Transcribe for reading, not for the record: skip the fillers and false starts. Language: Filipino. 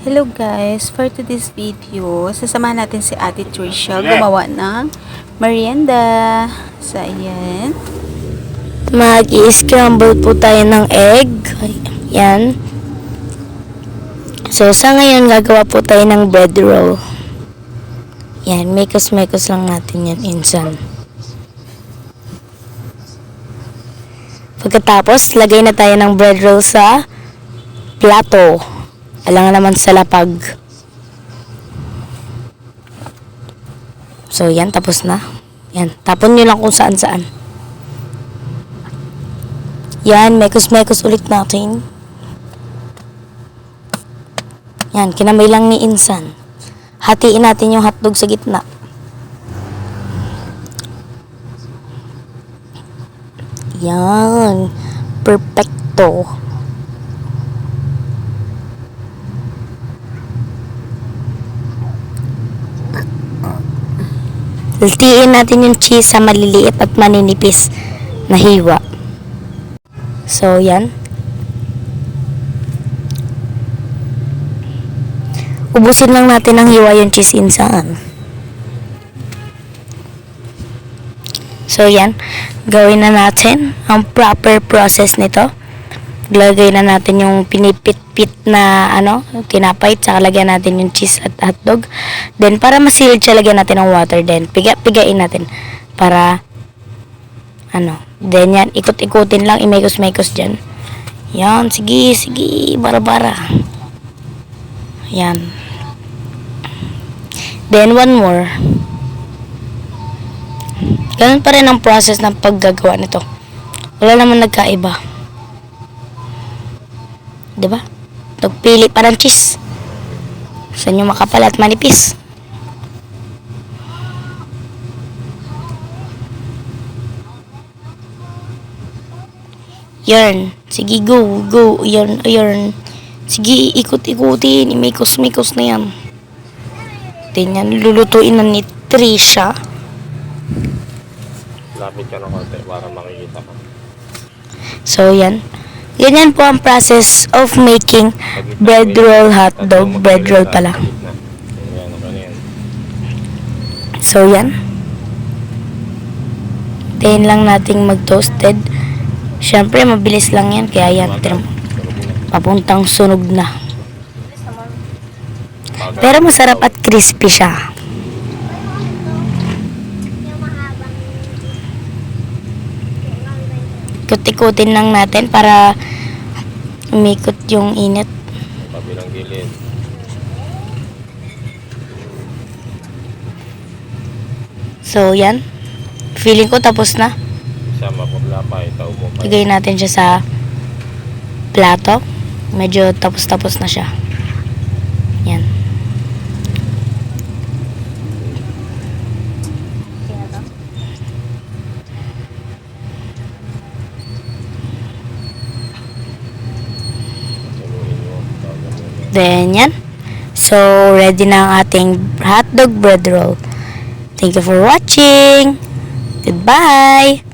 Hello guys, for today's video, sasamahan natin si Ate Trisha gumawa ng merienda. So, ayan. Mag-i-scramble po tayo ng egg. Yan. So, sa ngayon, gagawa po tayo ng bread roll. Yan, mekos-mekos lang natin yan, insan. Pagkatapos, lagay na tayo ng bread roll sa plato. Alangan naman sa lapag. So, yan, tapos na. Yan, tapon nyo lang kung saan-saan. Yan, mekos-mekos ulit natin. Yan, kinamay lang ni Insan. Hatiin natin yung hotdog sa gitna. Yan, perfecto. Hatiin natin yung cheese sa maliliit at maninipis na hiwa. So, yan. Ubusin lang natin ng hiwa yung cheese insaan. So, yan. Gawin na natin ang proper process nito. Lagay na natin yung pinipit-pit na tinapay, tsaka lagyan natin yung cheese at hotdog. Then, para masilid siya, lagyan natin ng water. Then, pigain natin para then yan, ikot-ikutin lang, imekos-mekos dyan. Yan, sige, bara-bara. Yan. Then, one more. Ganun pa rin ang process ng paggagawa nito. Wala naman nagkaiba. Diba? Pili pa ng cheese. Saan yung makapal at manipis? Yarn. Sige, go. Yarn. Sige, ikot-ikutin. Imikos-mikos na yan. Then yan, lulutuin na ni Trisha. Lapit ka ng konti para makikita ka. So, yan. Ganyan po ang process of making bread roll hotdog. Bread roll pala. So, yan. Tayin lang nating mag-toasted. Siyempre, mabilis lang yan. Kaya yan, papuntang sunog na. Pero masarap at crispy siya. Ikot-ikutin lang natin para umikot yung init. Kabilang gilid. So, yan. Feeling ko tapos na. Siya mapula pa, itaw mo pa. Lagay natin siya sa plato. Medyo tapos-tapos na siya. Yan. Then, yan. So, ready na ang ating hotdog bread roll. Thank you for watching. Goodbye!